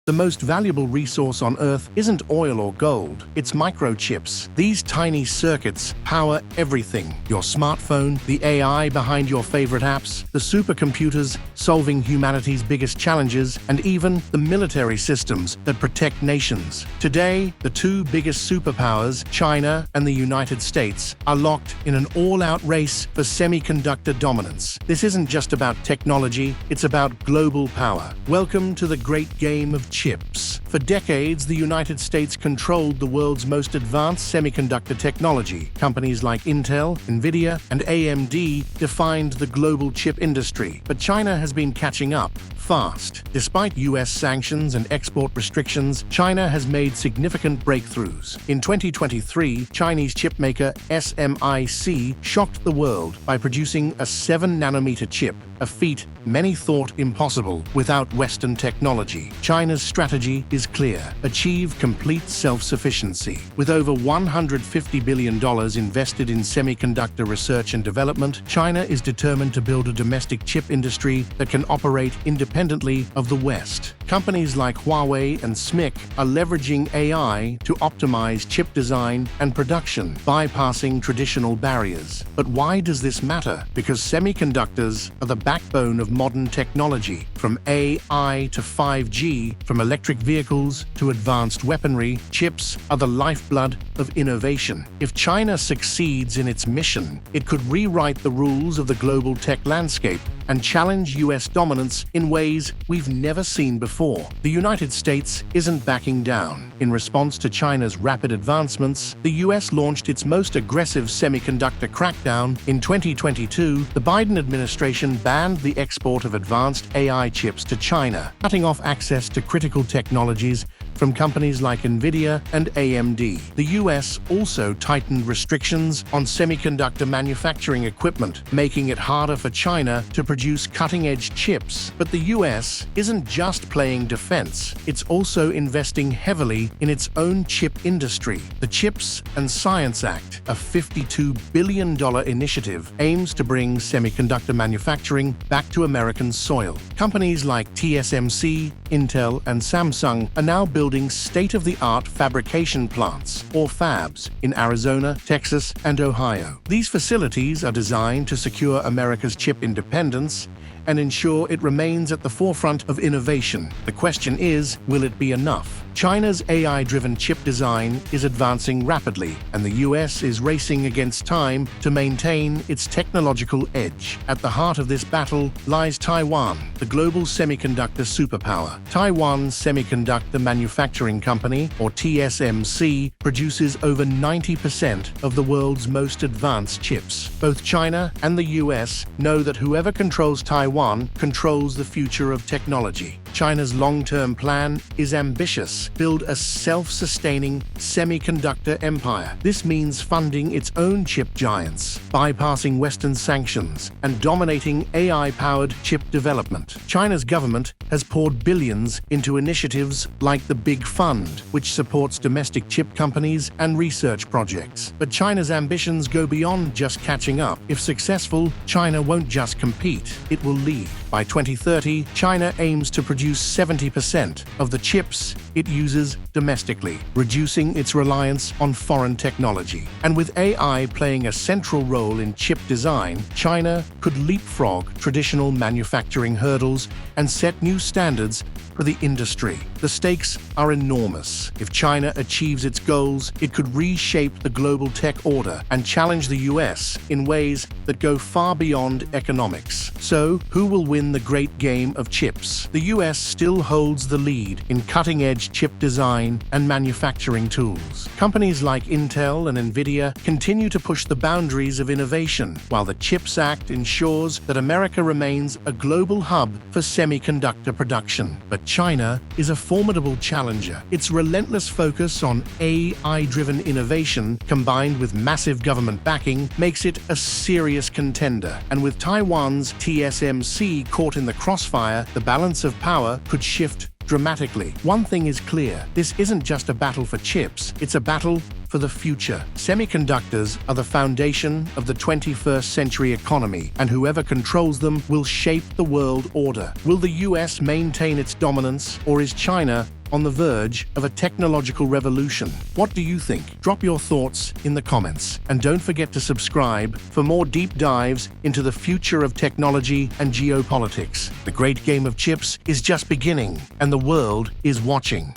The most valuable resource on Earth isn't oil or gold, it's microchips. These tiny circuits power everything: your smartphone, the AI behind your favorite apps, the supercomputers solving humanity's biggest challenges, and even the military systems that protect nations. Today, the two biggest superpowers, China and the United States, are locked in an all-out race for semiconductor dominance. This isn't just about technology, it's about global power. Welcome to the great game of chips. For decades, the United States controlled the world's most advanced semiconductor technology. Companies like Intel, Nvidia, and AMD defined the global chip industry. But China has been catching up fast. Despite U.S. sanctions and export restrictions, China has made significant breakthroughs. In 2023, Chinese chipmaker SMIC shocked the world by producing a 7-nanometer chip, a feat many thought impossible without Western technology. China's strategy is clear: achieve complete self-sufficiency. With over $150 billion invested in semiconductor research and development, China is determined to build a domestic chip industry that can operate independently of the West. Companies like Huawei and SMIC are leveraging AI to optimize chip design and production, bypassing traditional barriers. But why does this matter? Because semiconductors are the backbone of modern technology. From AI to 5G, from electric vehicles to advanced weaponry, chips are the lifeblood of innovation. If China succeeds in its mission, it could rewrite the rules of the global tech landscape and challenge U.S. dominance in ways we've never seen before. The United States isn't backing down. In response to China's rapid advancements, the U.S. launched its most aggressive semiconductor crackdown. In 2022, the Biden administration banned the export of advanced AI chips to China, cutting off access to critical technologies from companies like Nvidia and AMD. The U.S. also tightened restrictions on semiconductor manufacturing equipment, making it harder for China to produce cutting-edge chips. But the U.S. isn't just playing defense, it's also investing heavily in its own chip industry. The CHIPS and Science Act, a $52 billion initiative, aims to bring semiconductor manufacturing back to American soil. Companies like TSMC, Intel, and Samsung are now building state-of-the-art fabrication plants, or fabs, in Arizona, Texas, and Ohio. These facilities are designed to secure America's chip independence and ensure it remains at the forefront of innovation. The question is, will it be enough? China's AI-driven chip design is advancing rapidly, and the U.S. is racing against time to maintain its technological edge. At the heart of this battle lies Taiwan, the global semiconductor superpower. Taiwan's Semiconductor Manufacturing Company, or TSMC, produces over 90% of the world's most advanced chips. Both China and the U.S. know that whoever controls Taiwan controls the future of technology. China's long-term plan is ambitious: build a self-sustaining semiconductor empire. This means funding its own chip giants, bypassing Western sanctions, and dominating AI-powered chip development. China's government has poured billions into initiatives like the Big Fund, which supports domestic chip companies and research projects. But China's ambitions go beyond just catching up. If successful, China won't just compete, it will lead. By 2030, China aims to produce 70% of the chips it uses domestically, reducing its reliance on foreign technology. And with AI playing a central role in chip design, China could leapfrog traditional manufacturing hurdles and set new standards for the industry. The stakes are enormous. If China achieves its goals, it could reshape the global tech order and challenge the U.S. in ways that go far beyond economics. So, who will win the great game of chips? The U.S. still holds the lead in cutting-edge chip design and manufacturing tools. Companies like Intel and Nvidia continue to push the boundaries of innovation, while the CHIPS Act ensures that America remains a global hub for semiconductor production. But China is a formidable challenger. Its relentless focus on AI-driven innovation, combined with massive government backing, makes it a serious contender. And with Taiwan's TSMC caught in the crossfire, the balance of power could shift dramatically. One thing is clear: this isn't just a battle for chips, it's a battle for the future. Semiconductors are the foundation of the 21st century economy, and whoever controls them will shape the world order. Will the U.S. maintain its dominance, or is China on the verge of a technological revolution? What do you think? Drop your thoughts in the comments. And don't forget to subscribe for more deep dives into the future of technology and geopolitics. The great game of chips is just beginning, and the world is watching.